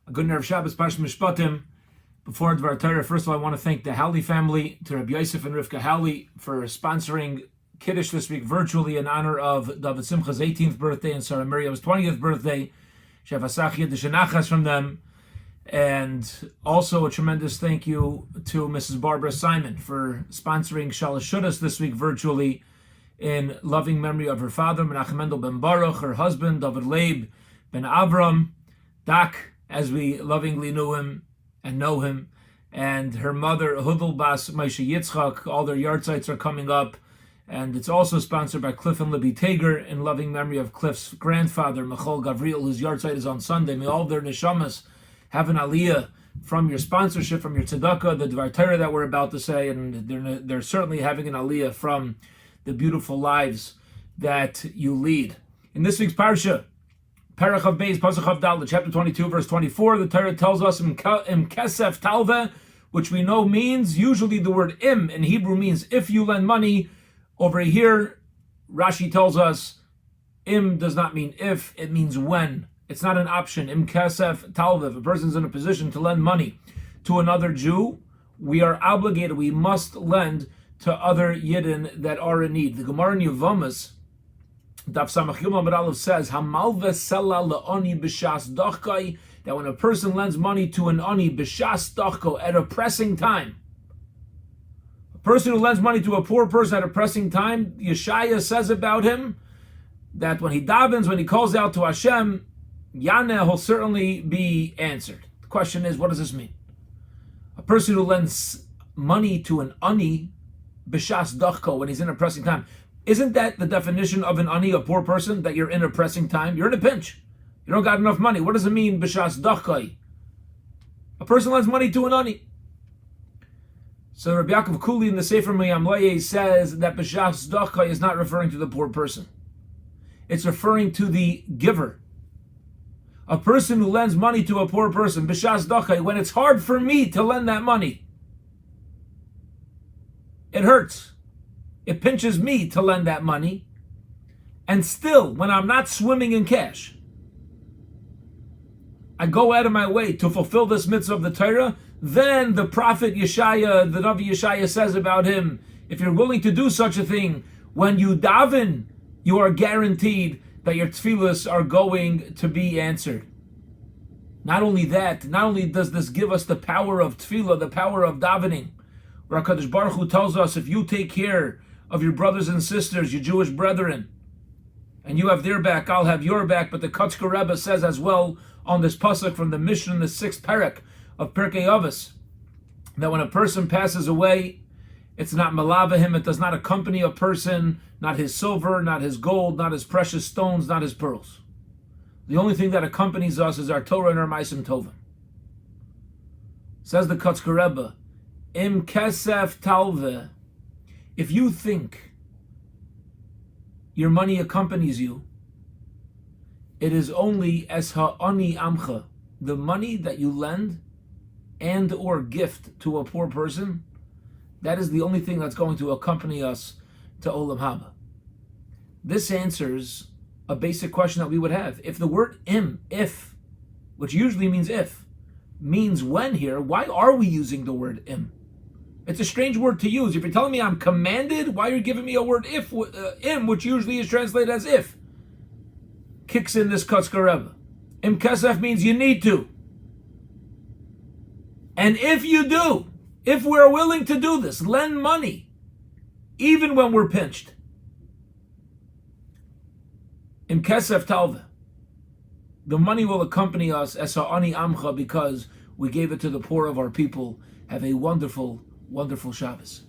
A good nerve Shabbos, Parshas Mishpatim. Before Dvar Torah, first of all, I want to thank the Halley family, to Rabbi Yosef and Rivka Halley, for sponsoring Kiddush this week virtually in honor of David Simcha's 18th birthday and Sarah Miriam's 20th birthday. Shavasach Yiddish from them. And also a tremendous thank you to Mrs. Barbara Simon for sponsoring Shalosh Shudas this week virtually in loving memory of her father, Menachem Tendler ben Baruch, her husband, David Leib ben Avram, Dak, as we lovingly knew him and know him, and her mother, Hudel Bas Moshe Yitzchak. All their yahrzeits are coming up, and it's also sponsored by Cliff and Libby Tager in loving memory of Cliff's grandfather, Michal Gavriel, whose yahrzeit is on Sunday. May all their neshamas have an aliyah from your sponsorship, from your tzedakah, the Dvar Torah that we're about to say, and they're certainly having an aliyah from the beautiful lives that you lead. In this week's parsha, Perach of Beis, Pasuk of Dalet, chapter 22, verse 24, the Torah tells us im kesef talve, which we know means, usually the word im in Hebrew means if you lend money. Over here, Rashi tells us im does not mean if, it means when. It's not an option. Im kesef talve, if a person's in a position to lend money to another Jew, we are obligated, we must lend to other Yidden that are in need. The Gemara in Yevamos, Daf Samach Yom Amud Aleph says, Hamalve sela le'oni b'shas dachkai, that when a person lends money to an ani b'shas dachko, at a pressing time, a person who lends money to a poor person at a pressing time, Yeshaya says about him that when he davens, when he calls out to Hashem, Yaneh, he'll certainly be answered. The question is, what does this mean? A person who lends money to an ani b'shas dachko, when he's in a pressing time, isn't that the definition of an ani, a poor person, that you're in a pressing time? You're in a pinch. You don't got enough money. What does it mean, b'shas dachkai? A person lends money to an ani. So Rabbi Yaakov Kuli in the Sefer Miyamlaye says that b'shas dachkai is not referring to the poor person. It's referring to the giver. A person who lends money to a poor person, b'shas dachkai, when it's hard for me to lend that money, it hurts. It pinches me to lend that money. And still, when I'm not swimming in cash, I go out of my way to fulfill this mitzvah of the Torah, then the prophet Yeshaya, the Navi Yeshaya says about him, if you're willing to do such a thing, when you daven, you are guaranteed that your tefillas are going to be answered. Not only that, not only does this give us the power of tefillah, the power of davening, where HaKadosh Baruch Hu tells us, if you take care of your brothers and sisters, your Jewish brethren, and you have their back, I'll have your back. But the Kotzker Rebbe says as well on this pasuk from the Mishnah in the 6th parak of Pirkei Avos, that when a person passes away, it's not malava him, it does not accompany a person, not his silver, not his gold, not his precious stones, not his pearls. The only thing that accompanies us is our Torah and our Ma'asim Tovim. Says the Kotzker Rebbe, Im kesef talve, if you think your money accompanies you, it is only es ha'ani amcha, the money that you lend and or gift to a poor person, that is the only thing that's going to accompany us to Olam Haba. This answers a basic question that we would have. If the word im, if, which usually means if, means when here, why are we using the word im? It's a strange word to use. If you're telling me I'm commanded, why are you giving me a word if, im, which usually is translated as if? Kicks in this Kotzker Rebbe. Im kesef means you need to. And if you do, if we're willing to do this, lend money, even when we're pinched. Im kesef talve. The money will accompany us as ha'ani amcha, because we gave it to the poor of our people. Have a wonderful, wonderful Shabbos.